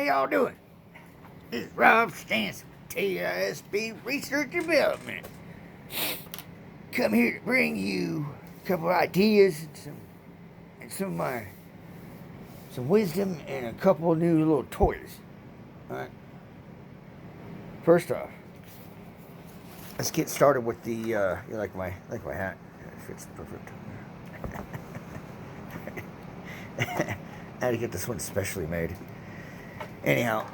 y'all doing? This is Rob Stanson, TISB Research Development. Come here to bring you a couple ideas and some wisdom and a couple new little toys. Alright. First off, let's get started with the you like my hat. It fits perfect. I had to get this one specially made. Anyhow,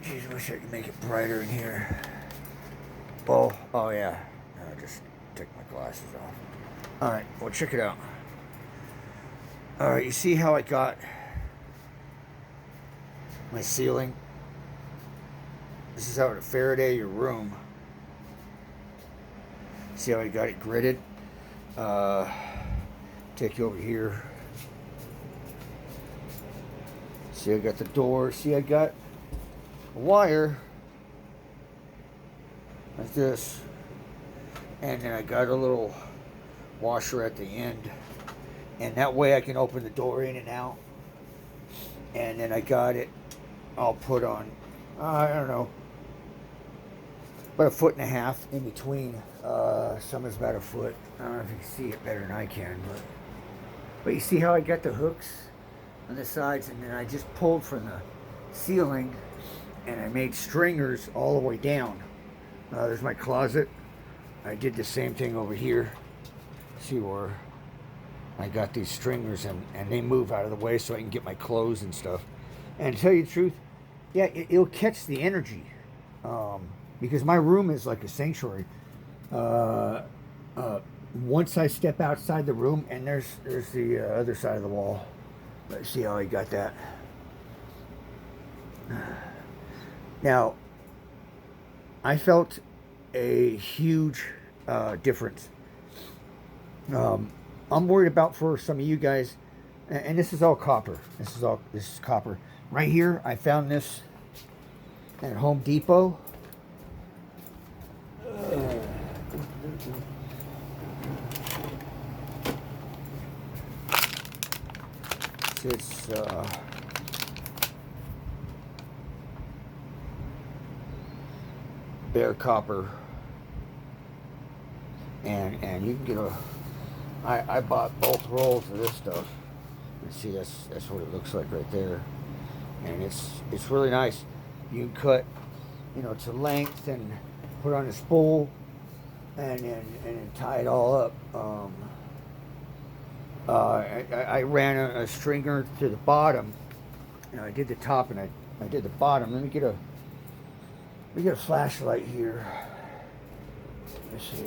geez, I wish I could make it brighter in here. Oh yeah. I'll just take my glasses off. Alright, well check it out. Alright, you see how I got my ceiling? This is how to Faraday your room. See how I got it gridded? Take you over here. See, I got the door. See, I got a wire like this, and then I got a little washer at the end, and that way I can open the door in and out. And then I got it all put on, I don't know, about 1.5 feet in between. Some is about 1 foot. I don't know if you can see it better than I can, but you see how I got the hooks on the sides, and then I just pulled from the ceiling and I made stringers all the way down. There's my closet. I did the same thing over here. See where I got these stringers, and they move out of the way so I can get my clothes and stuff. And to tell you the truth, yeah, it'll catch the energy, because my room is like a sanctuary. Once I step outside the room, and there's the other side of the wall. Let's see how I got that. Now, I felt a huge difference. I'm worried about for some of you guys, and this is all copper. This is copper. Right here, I found this at Home Depot. It's bare copper, and you can get I bought both rolls of this stuff. And see, that's what it looks like right there, and it's really nice. You can cut, to length and put on a spool, and then tie it all up. I ran a stringer to the bottom. I did the top and I did the bottom. Let me get a flashlight here. Let's see.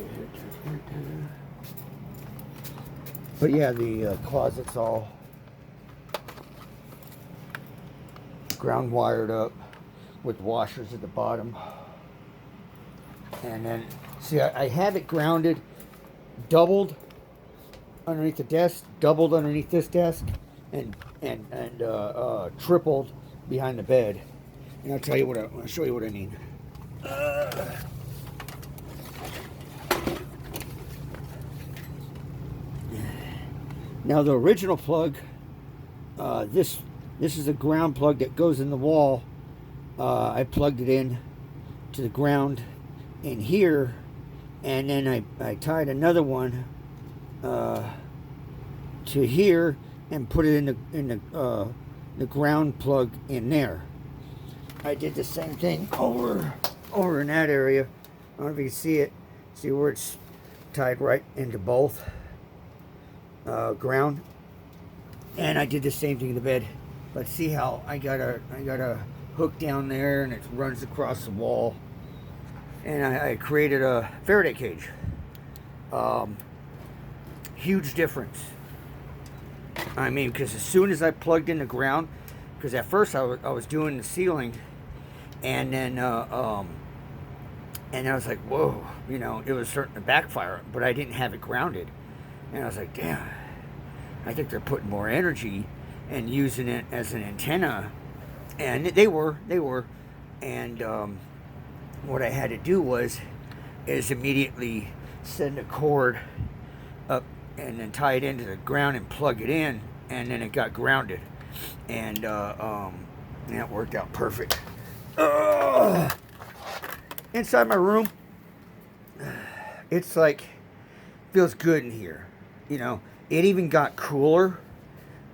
But yeah, the closet's all ground wired up with washers at the bottom. And then, see, I have it grounded, doubled underneath the desk, doubled underneath this desk, and tripled behind the bed. And I'll show you what I mean. Now the original plug, this is a ground plug that goes in the wall. I plugged it in to the ground in here, and then I tied another one to here and put it in the ground plug in there. I did the same thing over in that area. I don't know if you can see it. See where it's tied right into both ground. And I did the same thing in the bed. But see how I got a hook down there, and it runs across the wall. And I created a Faraday cage. Huge difference. I mean, because as soon as I plugged in the ground, because at first I was doing the ceiling, and then I was like, whoa, it was starting to backfire, but I didn't have it grounded, and I was like, damn, I think they're putting more energy and using it as an antenna, and they were, and what I had to do is immediately send a cord up and then tie it into the ground and plug it in, and then it got grounded. And And that worked out perfect. Ugh. Inside my room, it's like, feels good in here. You know, it even got cooler.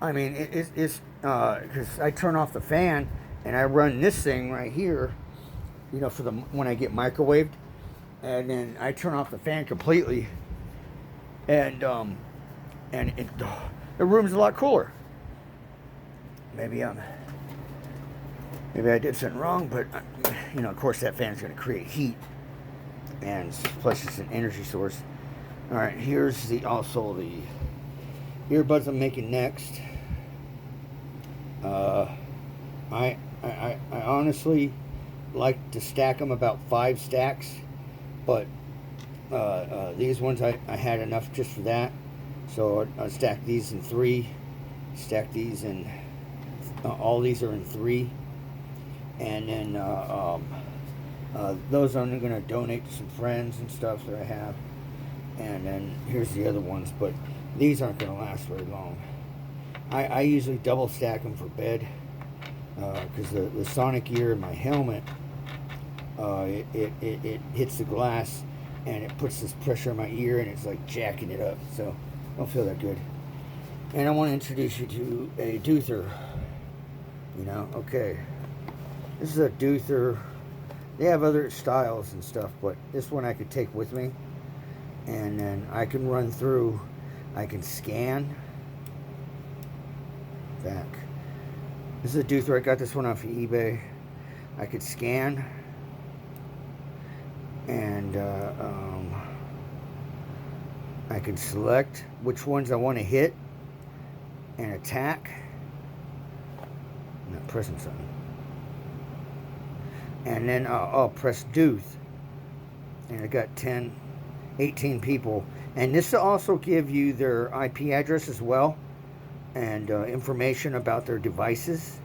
I mean, it's because I turn off the fan and I run this thing right here, you know, for the when I get microwaved, and then I turn off the fan completely, and the room's a lot cooler. Maybe I did something wrong, but you know, of course, that fan's going to create heat, and plus it's an energy source. All right, here's the earbuds I'm making next. I honestly like to stack them about 5 stacks, but these ones I had enough just for that, so I stack these in 3, stack these in all these are in 3, and then those I'm going to donate to some friends and stuff that I have, and then here's the other ones, but these aren't going to last very long. I usually double stack them for bed, because the sonic ear in my helmet, it hits the glass and it puts this pressure on my ear and it's like jacking it up, so I don't feel that good. And I want to introduce you to a Deuther. You know, okay, this is a Deuther. They have other styles and stuff, but this one I could take with me, and then I can run through, I can scan back. This is a Deuther. I got this one off of eBay. I could scan, and I can select which ones I want to hit and attack. I'm not pressing something. And then I'll press Deuth. And I got 18 people. And this will also give you their IP address as well, and information about their devices,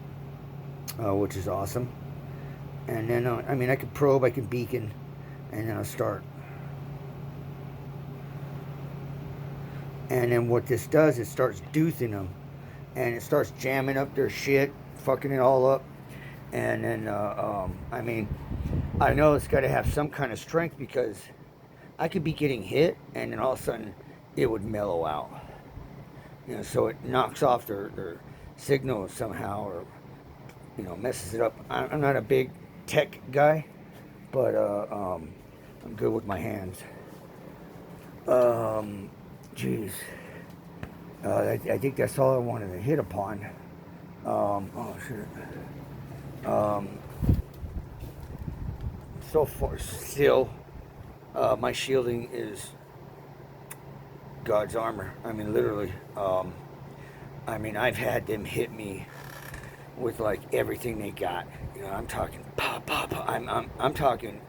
which is awesome. And then, I mean, I can probe, I can beacon, and then I'll start. And then what this does, it starts Deuthing them, and it starts jamming up their shit, fucking it all up. And then, I mean, I know it's got to have some kind of strength, because I could be getting hit, and then all of a sudden, it would mellow out. You know, so it knocks off their signal somehow, or, you know, messes it up. I'm not a big tech guy, but I'm good with my hands. Jeez. I think that's all I wanted to hit upon. Oh shit. So far, still, my shielding is God's armor. I mean, literally. I mean, I've had them hit me with like everything they got. You know, I'm talking pop, pop, pop. I'm talking,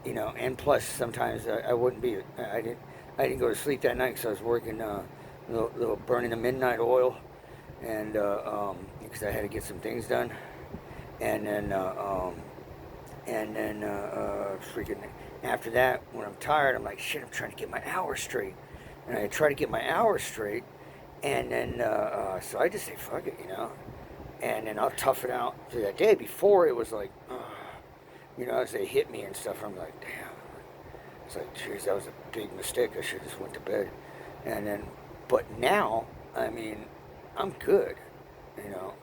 you know, and plus sometimes I wouldn't be. I didn't go to sleep that night because I was working little burning the midnight oil, and because I had to get some things done, and then freaking after that, when I'm tired, I'm like, shit, I'm trying to get my hours straight, and I try to get my hours straight, and then so I just say fuck it, you know, and then I'll tough it out through that day. Before it was like, you know, as they hit me and stuff, I'm like, damn. It's like, geez, that was a big mistake. I should have just went to bed. And then, but now, I mean, I'm good. You know,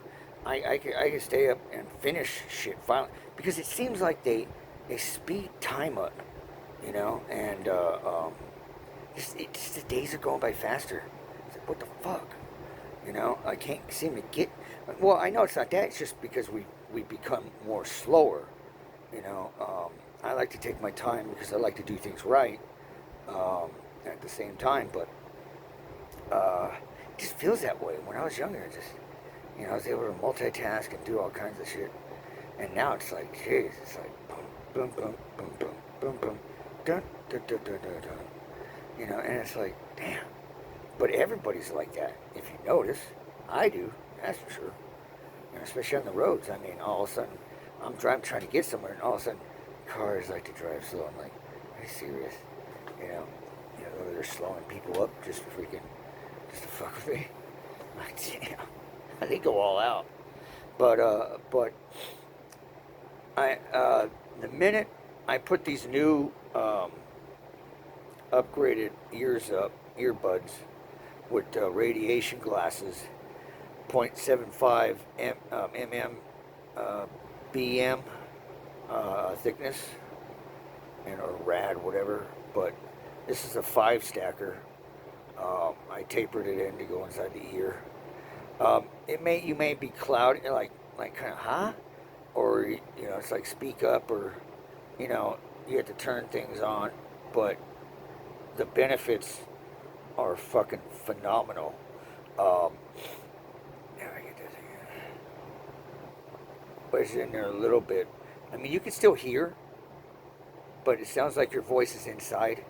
I can stay up and finish shit finally, because it seems like they speed time up, you know, and just the days are going by faster. It's like, what the fuck? You know, I can't seem to get. Well, I know it's not that. It's just because we become more slower. You know, I like to take my time because I like to do things right at the same time. But it just feels that way. When I was younger, I just, you know, I was able to multitask and do all kinds of shit. And now it's like, jeez, it's like boom, boom, boom, boom, boom, boom, dun, dun, dun, dun, dun, dun. You know, and it's like, damn. But everybody's like that. If you notice, I do. That's for sure. You know, especially on the roads. I mean, all of a sudden, I'm trying to get somewhere, and all of a sudden, cars like to drive slow. I'm like, are you serious? You know, they're slowing people up just to fuck with me. Like, damn. They go all out. But the minute I put these new upgraded earbuds with radiation glasses, 0.75 mm BM thickness, and or rad, whatever. But this is a 5 stacker. I tapered it in to go inside the ear. You may be cloudy, like kind of or it's like speak up, or you have to turn things on, but the benefits are fucking phenomenal. Um, Now I get this again. But it's in there a little bit. I mean, you can still hear, but it sounds like your voice is inside.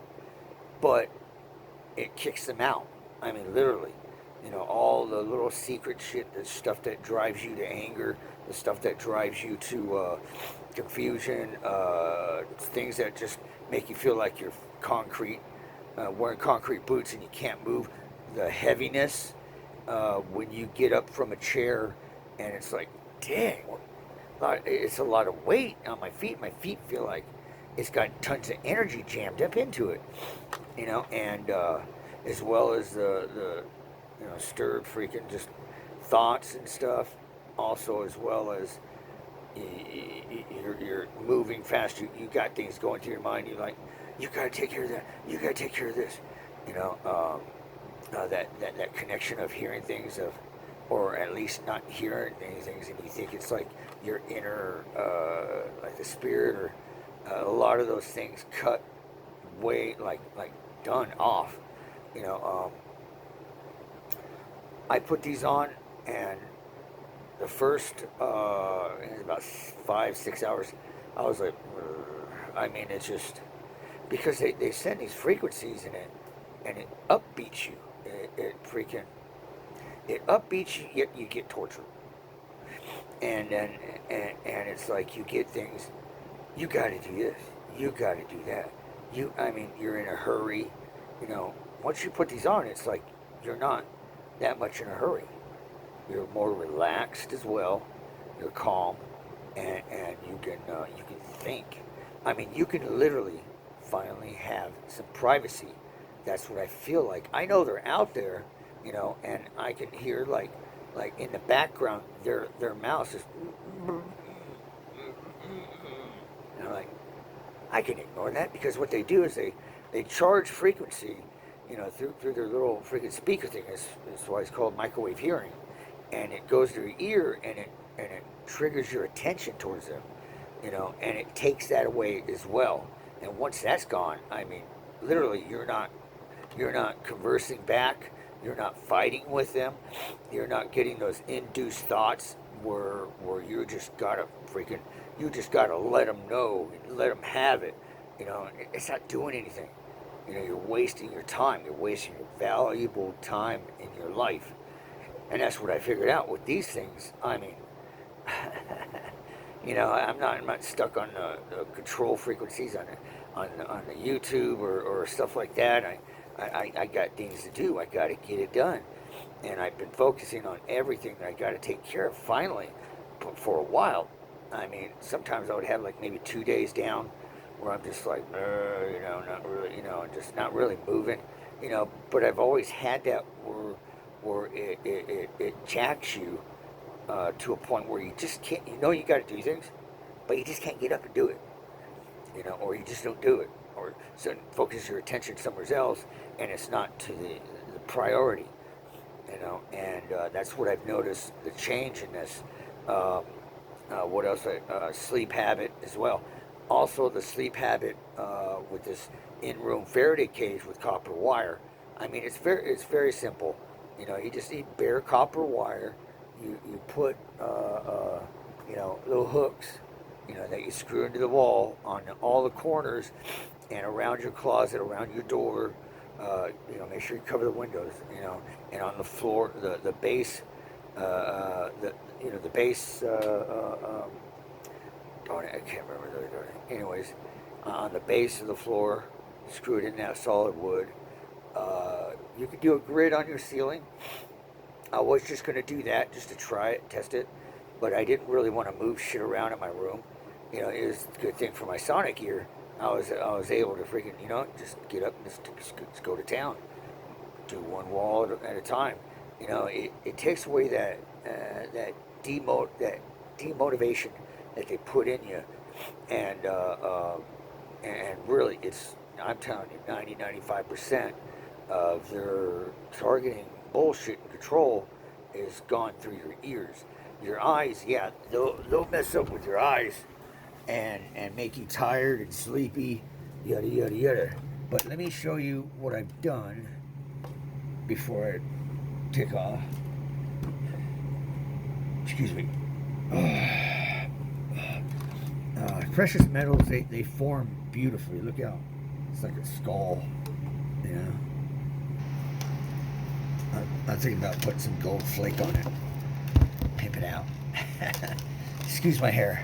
But it kicks them out. I mean, literally. All the little secret shit, the stuff that drives you to anger, the stuff that drives you to confusion, things that just make you feel like you're concrete, wearing concrete boots and you can't move, the heaviness, when you get up from a chair and it's like, dang, it's a lot of weight on my feet. My feet feel like it's got tons of energy jammed up into it, and as well as the stirred freaking just thoughts and stuff. Also, as well as you're moving fast. You got things going through your mind. You're like, you gotta take care of that. You gotta take care of this. That connection of hearing things, or at least not hearing things, and you think it's like your inner, like the spirit, or a lot of those things cut way, like done off. You know, I put these on, and the first, in about 5, 6 hours, I was like, I mean, it's just because they send these frequencies in it, and it upbeats you. It upbeats you, yet you get tortured. And then and it's like you get things. You got to do this. You got to do that. I mean, you're in a hurry. Once you put these on, it's like you're not that much in a hurry. You're more relaxed as well. You're calm, and you can think. I mean, you can literally finally have some privacy. That's what I feel like. I know they're out there, and I can hear like in the background their mouse is. And I'm like, I can ignore that, because what they do is they charge frequency, through their little freaking speaker thing. That's why it's called microwave hearing, and it goes to your ear, and it triggers your attention towards them, and it takes that away as well. And once that's gone, I mean, literally, you're not conversing back. You're not fighting with them. You're not getting those induced thoughts where you just gotta let them know, let them have it. It's not doing anything. You're wasting your time. You're wasting your valuable time in your life. And that's what I figured out with these things. I mean, I'm not stuck on the control frequencies on the YouTube or stuff like that. I got things to do. I got to get it done, and I've been focusing on everything that I got to take care of. Finally, but for a while, I mean, sometimes I would have like maybe 2 days down where I'm just like, not really, just not really moving, But I've always had that where it jacks you to a point where you just can't. You got to do things, but you just can't get up and do it, or you just don't do it, or so focus your attention somewhere else, and it's not to the priority, And that's what I've noticed, the change in this. What else? Sleep habit as well. Also, the sleep habit with this in-room Faraday cage with copper wire. I mean, it's very simple. You just need bare copper wire. You put little hooks, that you screw into the wall on all the corners and around your closet, around your door. Make sure you cover the windows. And on the floor, the base, the base. Darn it, I can't remember the other. Anyways, on the base of the floor, screw it in that solid wood. You could do a grid on your ceiling. I was just going to do that just to try it, test it, but I didn't really want to move shit around in my room. You know, it was a good thing for my sonic ear. I was able to freaking, just get up and just go to town, do one wall at a time. It takes away that demotivation that they put in you, and really, I'm telling you, 95% of their targeting bullshit and control is gone through your ears. Your eyes, yeah, they'll mess up with your eyes and make you tired and sleepy, yada yada yada. But let me show you what I've done before I take off. Excuse me. Precious metals, they form beautifully. Look out. It's like a skull, you know. I'm thinking about putting some gold flake on it. Pimp it out. Excuse my hair.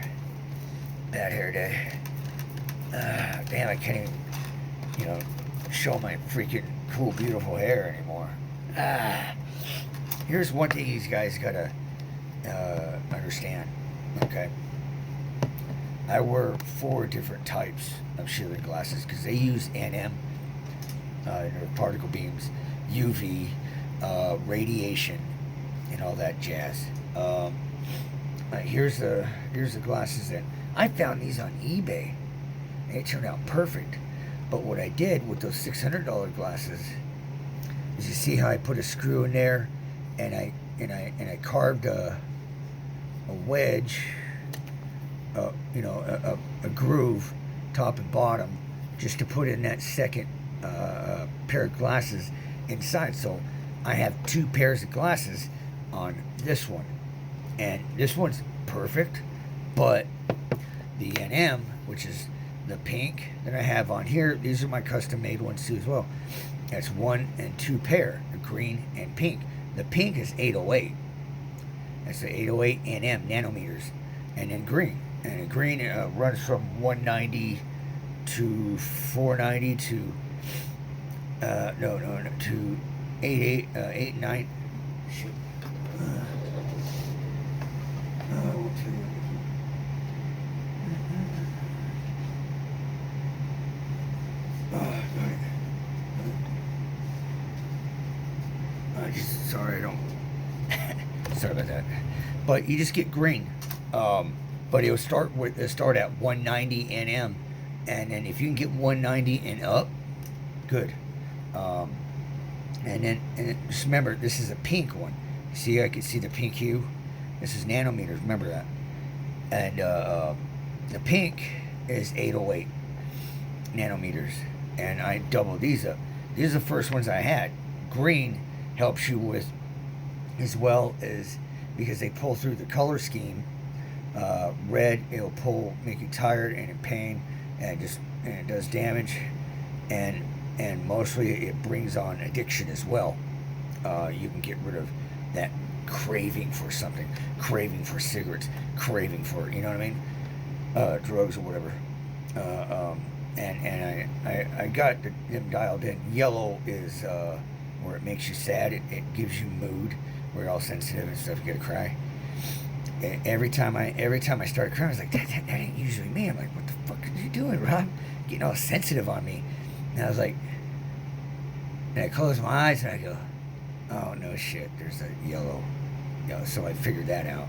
Bad hair day. Damn, I can't even, show my freaking cool, beautiful hair anymore. Here's one thing you guys gotta understand, okay? I wear 4 different types of shielding glasses because they use NM, particle beams, UV, radiation, and all that jazz. Here's the glasses that I found these on eBay. And they turned out perfect. But what I did with those $600 glasses is, you see how I put a screw in there, and I carved a wedge, a groove, top and bottom, just to put in that second pair of glasses inside. So I have 2 pairs of glasses on this one, and this one's perfect. But the NM, which is the pink that I have on here, these are my custom made ones too as well. That's 1 and 2 pair, the green and pink. The pink is 808. That's the 808 NM nanometers, and then green. And the green runs from 190 to 490 to to 89. Shoot. Sorry, I don't. Sorry about that. But you just get green. But it'll start at 190 NM, and then if you can get 190 and up, good. And then just remember, this is a pink one. See, I can see the pink hue. This is nanometers. Remember that. And the pink is 808 nanometers, and I doubled these up. These are the first ones I had. Green helps you with, as well as, because they pull through the color scheme. Red, it'll make you tired and in pain, and it does damage, and mostly it brings on addiction as well. You can get rid of that craving for something, craving for cigarettes, craving for, you know what I mean, drugs or whatever. And I got them dialed in. Yellow is where it makes you sad. It gives you mood. We're all sensitive and stuff. You gotta cry. And every time I started crying, I was like, that ain't usually me. I'm like, what the fuck are you doing, Rob? Getting all sensitive on me. And I was like, and I closed my eyes and I go, oh no shit, there's a yellow. So I figured that out,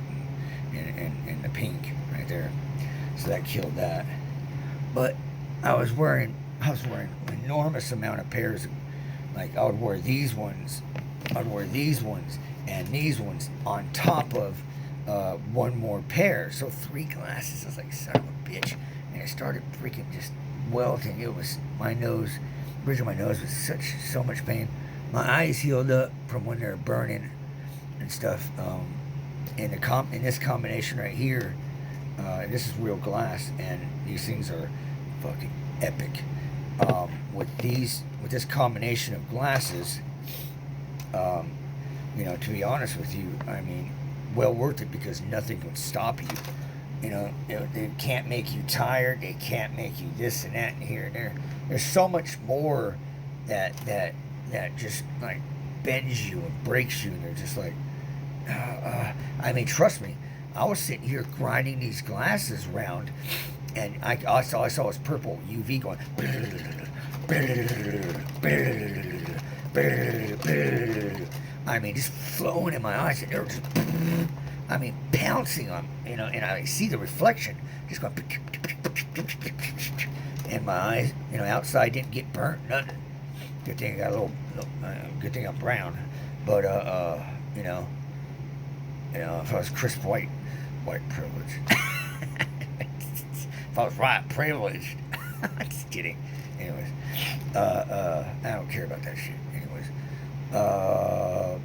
and the pink right there. So that killed that. But I was wearing an enormous amount of pairs. Like I would wear these ones, and these ones on top of one more pair. So 3 glasses. I was like, son of a bitch. And I started freaking just welting. It was my nose. Bridge of my nose was so much pain. My eyes healed up from when they're burning and stuff. In this combination right here, this is real glass, and these things are fucking epic. With this combination of glasses, to be honest with you, I mean, well worth it, because nothing can stop you. They can't make you tired. They can't make you this and that and here and there. There's so much more that just like bends you and breaks you, and they're just like, I mean, trust me, I was sitting here grinding these glasses round, and I saw was purple UV going. I mean, just flowing in my eyes, and they were just, I mean, pouncing on, and I see the reflection just going, and my eyes, outside didn't get burnt, nothing. Good thing I got a little good thing I'm brown, but if I was crisp white privilege. If I was white privileged. Just kidding. Anyways, I don't care about that shit. Anyways, where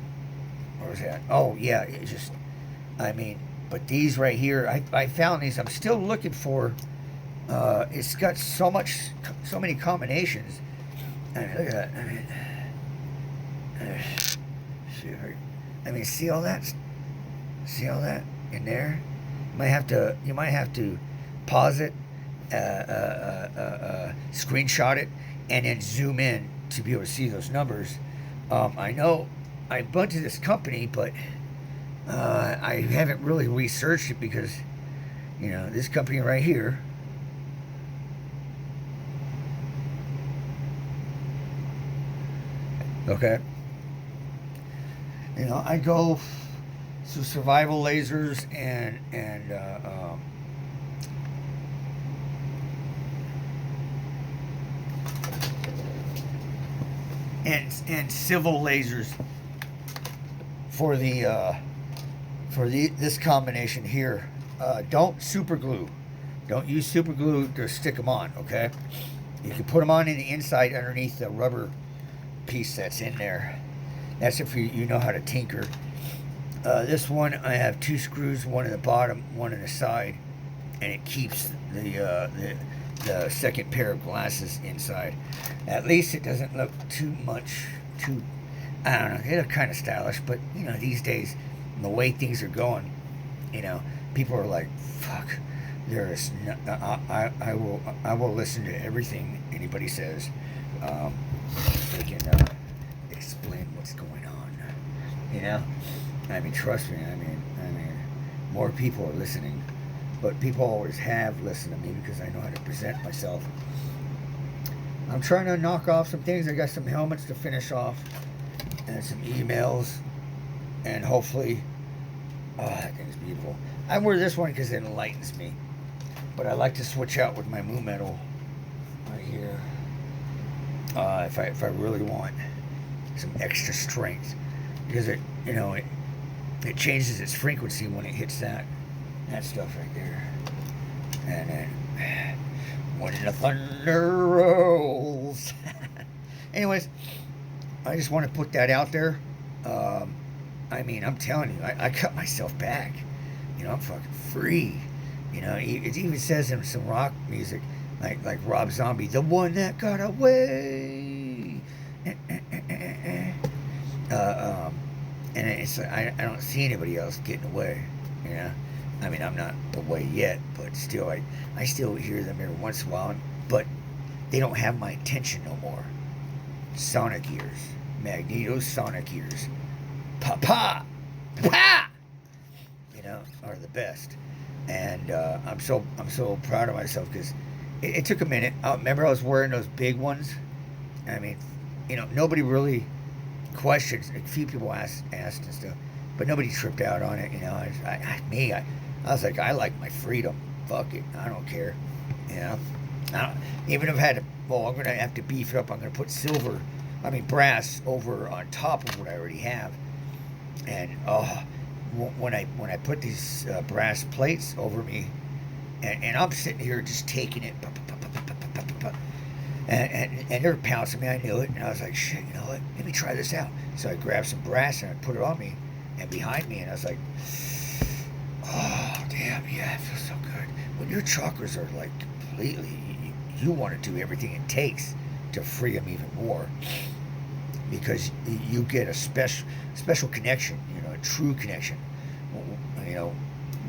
was that? Oh yeah, it's just, but these right here, I found these. I'm still looking for. It's got so many combinations. I mean, look at that. See all that? See all that in there? You might have to pause it, screenshot it, and then zoom in to be able to see those numbers. I know I went to this company, but I haven't really researched it because, this company right here. Okay. I go to survival lasers and civil lasers for this combination here. Don't super glue. Don't use super glue to stick them on. Okay. You can put them on in the inside underneath the rubber piece that's in there. That's if you know how to tinker. This one, I have 2 screws, one in the bottom, one in the side, and it keeps the second pair of glasses inside. At least it doesn't look too, I don't know, they look kind of stylish, but these days, the way things are going, people are like, fuck, there is no, I will listen to everything anybody says. They can explain what's going on. Trust me. More people are listening, but people always have listened to me because I know how to present myself. I'm trying to knock off some things. I got some helmets to finish off, and some emails, and hopefully, that thing's beautiful. I wear this one because it enlightens me, but I like to switch out with my Moo Metal right here. If I really want some extra strength, because it changes its frequency when it hits that stuff right there, and then when the thunder rolls. Anyways, I just want to put that out there. I'm telling you, I cut myself back. I'm fucking free. It even says in some rock music, like Rob Zombie, the one that got away. And it's I don't see anybody else getting away. I'm not away yet, but still, I still hear them every once in a while. But they don't have my attention no more. Sonic ears, Magneto Sonic ears, pa, are the best. And I'm so proud of myself because it took a minute. Remember, I was wearing those big ones. Nobody really questions. A few people asked and stuff, but nobody tripped out on it. I was like, I like my freedom. Fuck it, I don't care. Even if I had to. Well, I'm gonna have to beef it up. I'm gonna put brass over on top of what I already have. And when I put these brass plates over me, and I'm sitting here just taking it, and they're pouncing me. I knew it, and I was like, shit, you know what? Let me try this out. So I grabbed some brass and I put it on me and behind me, and I was like, oh damn, yeah, it feels so good. When your chakras are like completely, you want to do everything it takes to free them even more, because you get a special connection, a true connection.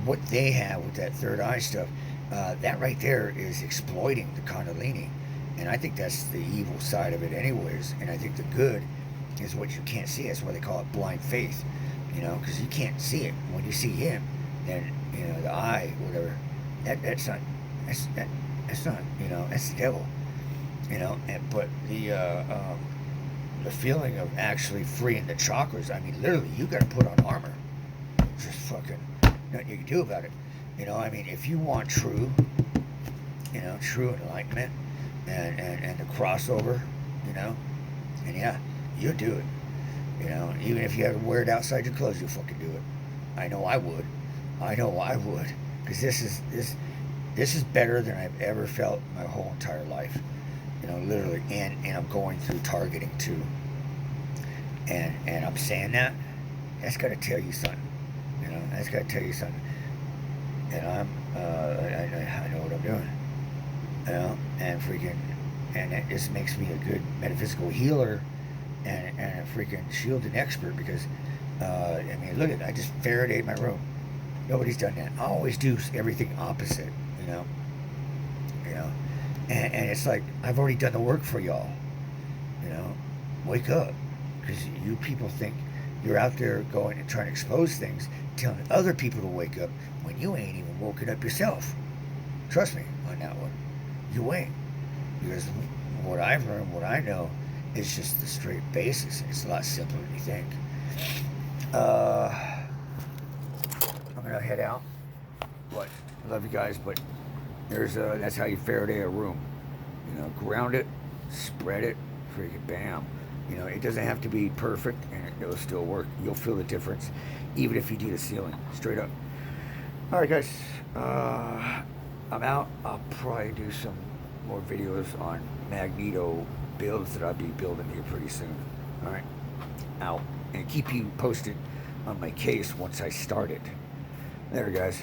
What they have with that third eye stuff, that right there is exploiting the Kundalini. And I think that's the evil side of it anyways. And I think the good is what you can't see. That's why they call it blind faith, because you can't see it. When you see him, then the eye, whatever. That's not that's not that's the devil. But the feeling of actually freeing the chakras. I mean, literally, you got to put on armor. Just fucking nothing you can do about it. If you want true enlightenment and the crossover, and yeah, you do it. Even if you had to wear it outside your clothes, you fucking do it. I know I would. Because this is better than I've ever felt my whole entire life. Literally, and I'm going through targeting too. And I'm saying that's got to tell you something. That's got to tell you something. And I know what I'm doing. And freaking, and it just makes me a good metaphysical healer and a freaking shielding expert because, look at, I just Faradayed my room. Nobody's done that. I always do everything opposite, and it's like, I've already done the work for y'all, wake up, because you people think you're out there going and trying to expose things, telling other people to wake up when you ain't even woken up yourself. Trust me on that one. You ain't. Because what I've learned, what I know, is just the straight basis. It's a lot simpler than you think. I'm gonna head out. But I love you guys, but that's how you Faraday a room. Ground it, spread it, freaking bam. It doesn't have to be perfect, and it'll still work. You'll feel the difference, even if you do the ceiling, straight up. All right, guys. I'm out. I'll probably do some more videos on magneto builds that I'll be building here pretty soon. All right, out, and keep you posted on my case once I start it. There, guys.